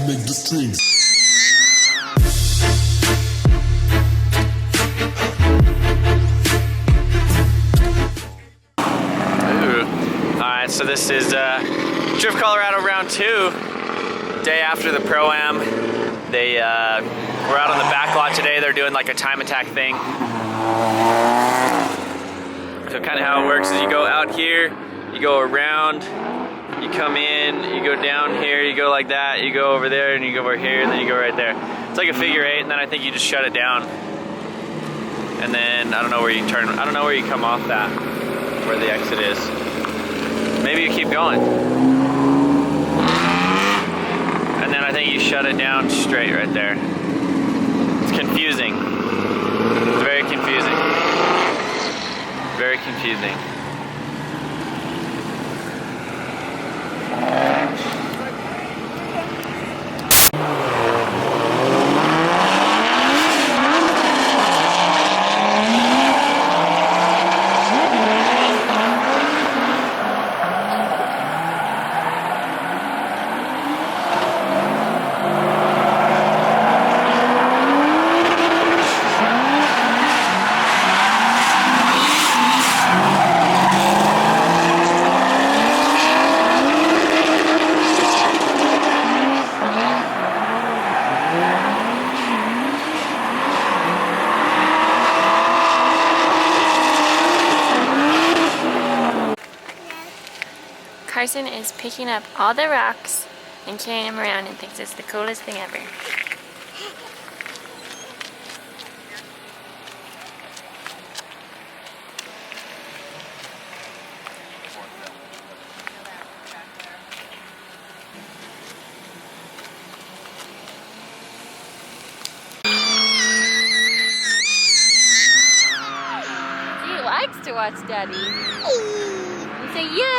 make the strings. Alright, so this is Drift Colorado round 2, day after the Pro-Am. They were out on the back lot today. They're doing like a time attack thing. So kind of how it works is you go out here, you go around, you come in, you go down here, you go like that, you go over there, and you go over here, and then you go right there. It's like a figure 8, and then I think you just shut it down. And then I don't know where you turn, I don't know where you come off that, where the exit is. Maybe you keep going. And then I think you shut it down straight right there. It's confusing. It's very confusing. Very confusing. Carson is picking up all the rocks and carrying them around and thinks it's the coolest thing ever. He likes to watch Daddy. You say yay!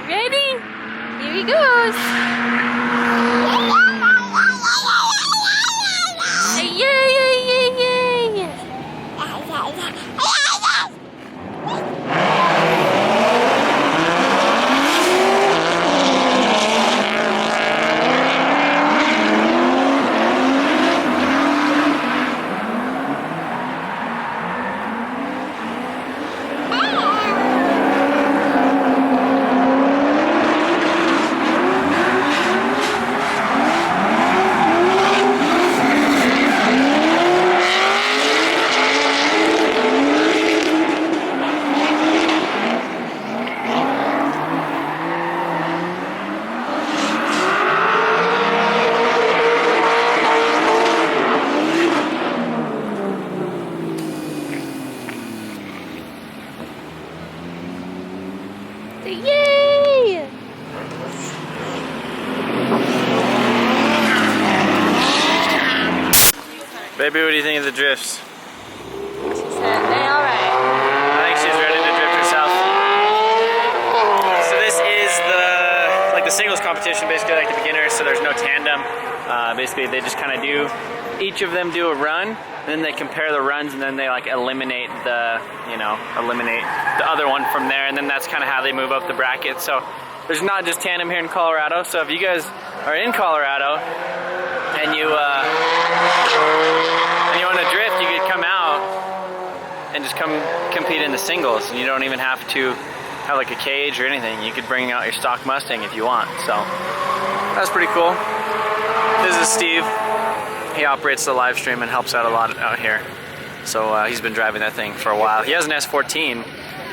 Ready? Here he goes. Say yay, yay, yay, yay! Yay! Baby, what do you think of the drifts? She said, they alright. I think she's ready to drift herself. So this is the singles competition, basically like the beginners, so there's no tandem. Basically they just kind of do, each of them do a run, and then they compare the runs, and then they like eliminate the other one from there, and then that's kind of how they move up the bracket. So there's not just tandem here in Colorado, so if you guys are in Colorado and you want to drift, you could come out and just come compete in the singles, and you don't even have to have like a cage or anything. You could bring out your stock Mustang if you want. So that's pretty cool. This is Steve. He operates the live stream and helps out a lot out here. So he's been driving that thing for a while. He has an S14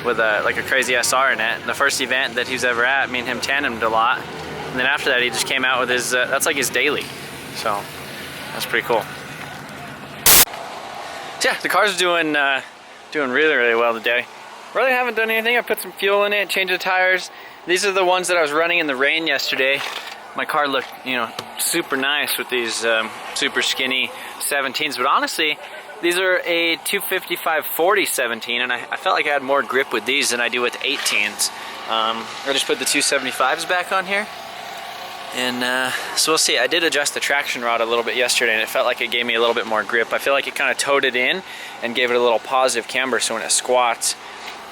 with like a crazy SR in it. The first event that he was ever at, me and him tandemed a lot. And then after that, he just came out with his, that's like his daily. So that's pretty cool. So yeah, the car's doing really, really well today. Really haven't done anything. I put some fuel in it, changed the tires. These are the ones that I was running in the rain yesterday. My car looked, super nice with these super skinny 17s, but honestly, these are a 255/40 17, and I felt like I had more grip with these than I do with 18s. I just put the 275s back on here, and so we'll see. I did adjust the traction rod a little bit yesterday, and it felt like it gave me a little bit more grip. I feel like it kind of towed it in and gave it a little positive camber, so when it squats,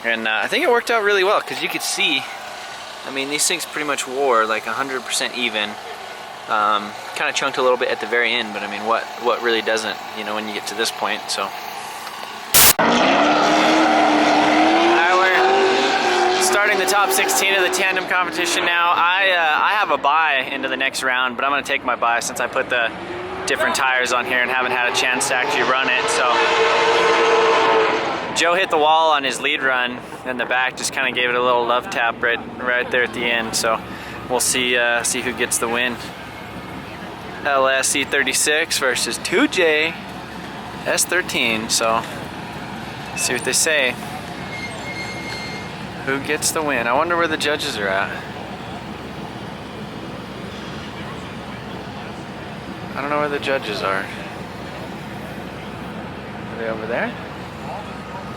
and I think it worked out really well, because you could see, I mean, these things pretty much wore like 100% even, Kind of chunked a little bit at the very end, but I mean, what really doesn't, you know, when you get to this point, so. Alright, we're starting the top 16 of the tandem competition now. I have a bye into the next round, but I'm going to take my bye since I put the different tires on here and haven't had a chance to actually run it, so. Joe hit the wall on his lead run, and the back just kind of gave it a little love tap right there at the end, so we'll see who gets the win. LS E36 versus 2J S13, so see what they say. Who gets the win? I wonder where the judges are at. I don't know where the judges are. Are they over there?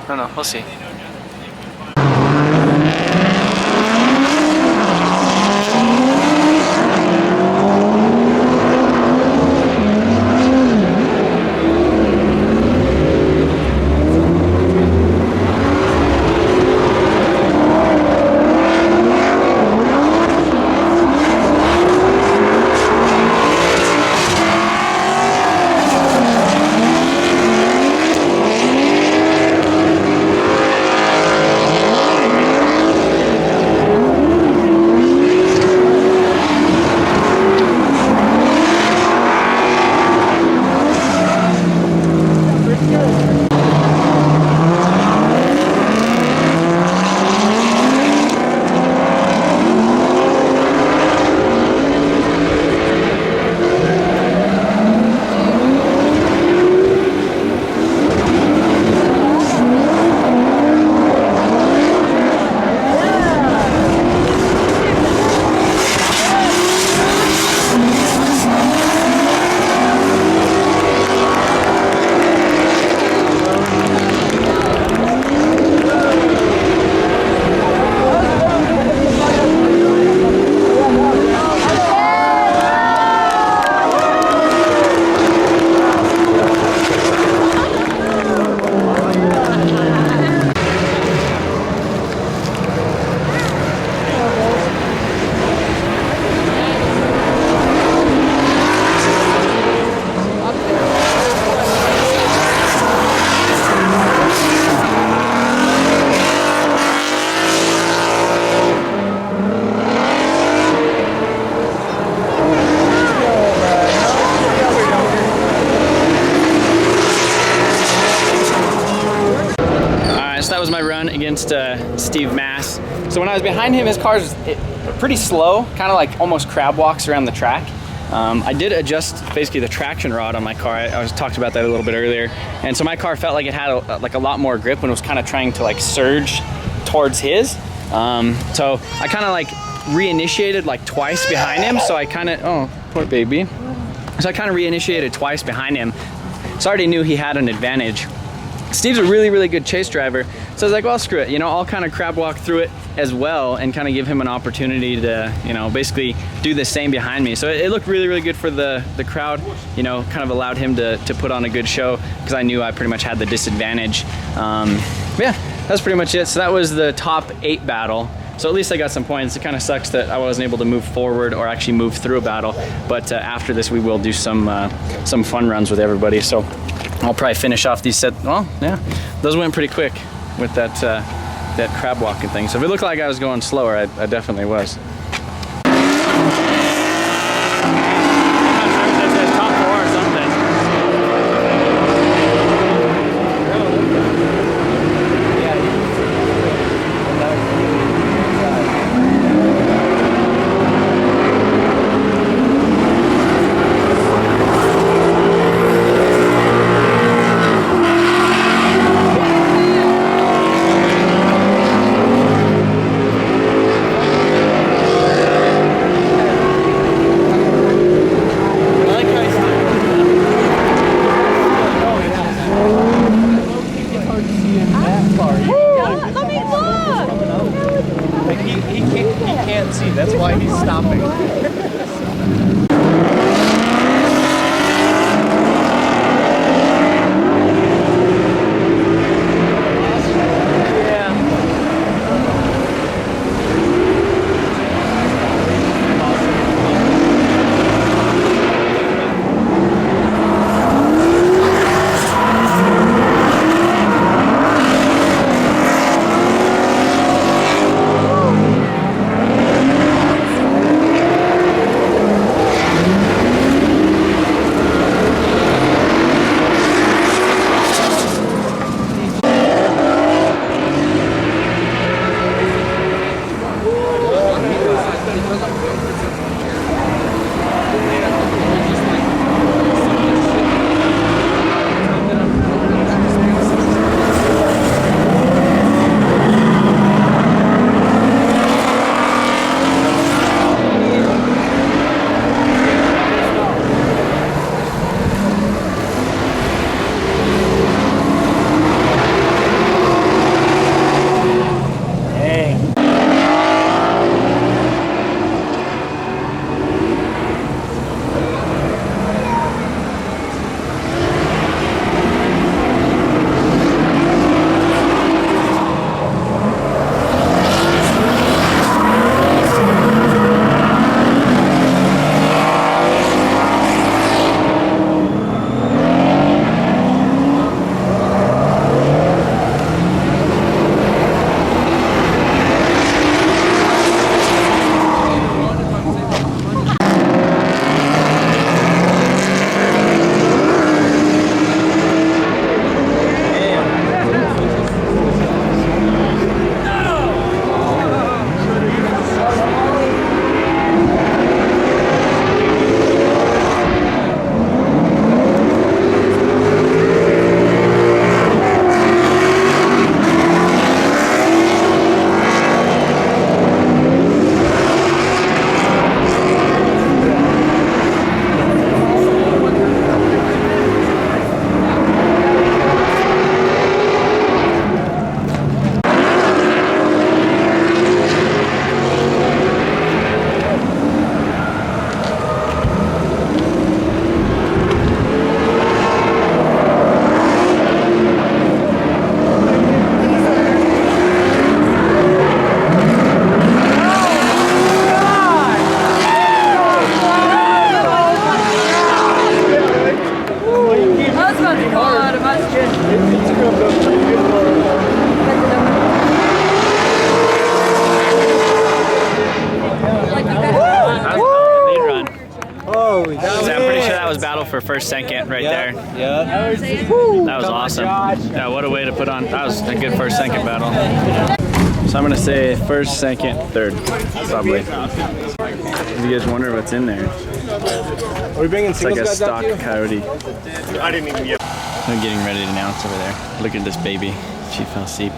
I don't know, we'll see. Against Steve Mass. So when I was behind him, his car's pretty slow, kind of like almost crab walks around the track. I did adjust basically the traction rod on my car. I was talked about that a little bit earlier, and so my car felt like it had a lot more grip when it was kind of trying to like surge towards his. So I kind of like reinitiated like twice behind him. So I kind of, oh poor baby. So I kind of reinitiated twice behind him. So I already knew he had an advantage. Steve's a really good chase driver, so I was like, well, screw it, you know, I'll kind of crab walk through it as well and kind of give him an opportunity to, you know, basically do the same behind me. So it looked really good for the crowd, you know, kind of allowed him to put on a good show because I knew I pretty much had the disadvantage. Yeah, that's pretty much it. So that was the top 8 battle. So at least I got some points. It kind of sucks that I wasn't able to move forward or actually move through a battle, but after this we will do some fun runs with everybody. So I'll probably finish off these sets. Well, yeah, those went pretty quick with that crab walking thing. So if it looked like I was going slower, I definitely was. That's why he's stopping. For first second right there. Yeah. That was awesome. Yeah, what a way to put on. That was a good first second battle. So I'm gonna say first, second, third, probably. If you guys wonder what's in there, Are we bringing it's like a guys stock out to coyote. I didn't even get. I'm getting ready to announce over there. Look at this baby. She fell asleep.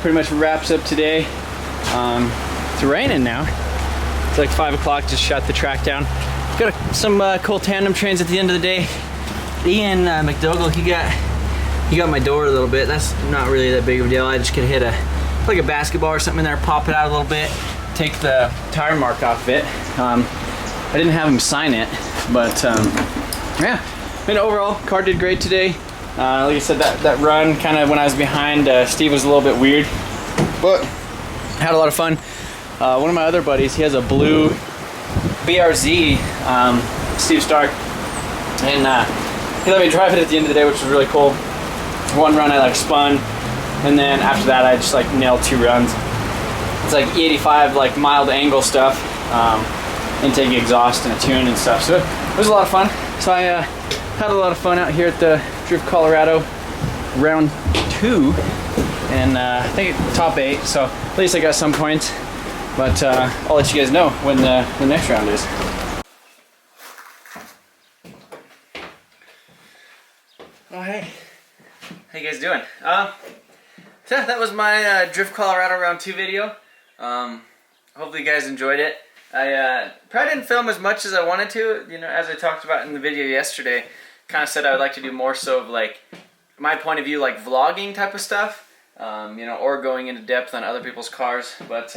pretty much wraps up today. It's raining now. It's like 5 o'clock, just shut the track down. Got some cool tandem trains at the end of the day. Ian McDougall, he got my door a little bit. That's not really that big of a deal. I just could hit like a basketball or something in there, pop it out a little bit, take the tire mark off it. I didn't have him sign it, but yeah. And overall, car did great today. Like I said, that run kind of when I was behind Steve was a little bit weird, but had a lot of fun. One of my other buddies, he has a blue BRZ, Steve Stark, and he let me drive it at the end of the day, which was really cool. One run I like spun, and then after that I just like nailed 2 runs. It's like 85 like mild angle stuff, intake exhaust and a tune and stuff. So it was a lot of fun. So I had a lot of fun out here at the Drift Colorado round 2, and I think top 8. So at least I got some points. But I'll let you guys know when the next round is. Oh hey, how you guys doing? So that was my Drift Colorado round 2 video. Hopefully you guys enjoyed it. I probably didn't film as much as I wanted to. You know, as I talked about in the video yesterday, kind of said I would like to do more so of like my point of view, like vlogging type of stuff. You know, or going into depth on other people's cars. But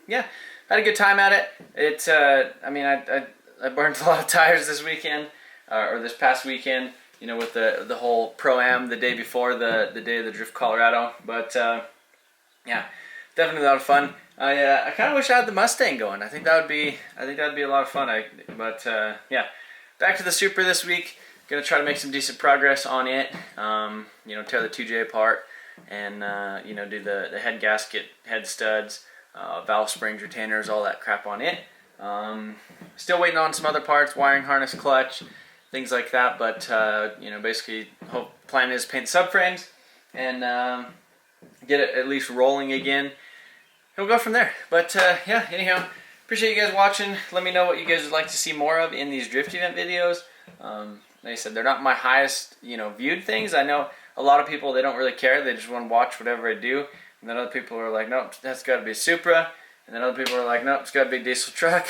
yeah, I had a good time at it. I mean, I burned a lot of tires this weekend, or this past weekend. You know, with the whole Pro-Am the day before the day of the Drift Colorado. But yeah, definitely a lot of fun. I kind of wish I had the Mustang going. I think that'd be a lot of fun. Yeah, back to the Super this week. Gonna try to make some decent progress on it. You know, tear the 2J apart and you know, do the head gasket, head studs, valve springs, retainers, all that crap on it. Still waiting on some other parts, wiring harness, clutch, things like that. But you know, basically, plan is paint subframes and get it at least rolling again. And we'll go from there. But yeah, anyhow, appreciate you guys watching. Let me know what you guys would like to see more of in these drift event videos. Like I said, they're not my highest, you know, viewed things. I know a lot of people, they don't really care. They just want to watch whatever I do. And then other people are like, nope, that's got to be a Supra. And then other people are like, nope, it's got to be a diesel truck.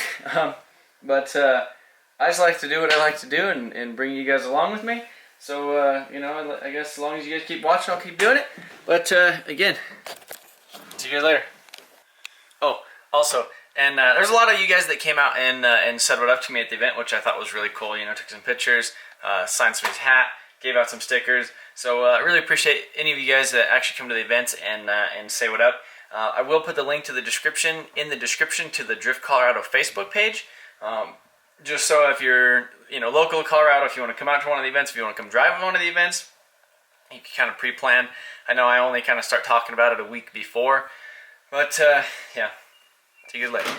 But I just like to do what I like to do and bring you guys along with me. So, you know, I guess as long as you guys keep watching, I'll keep doing it. But again, see you guys later. Oh, also, and there's a lot of you guys that came out and said what up to me at the event, which I thought was really cool. You know, took some pictures, signed somebody's hat, gave out some stickers. So I really appreciate any of you guys that actually come to the events and say what up. I will put the link to the description in the description to the Drift Colorado Facebook page. Just so if you're, you know, local to Colorado, if you want to come out to one of the events, if you want to come drive one of the events, you can kind of pre-plan. I know I only kind of start talking about it a week before, but yeah, see you guys later.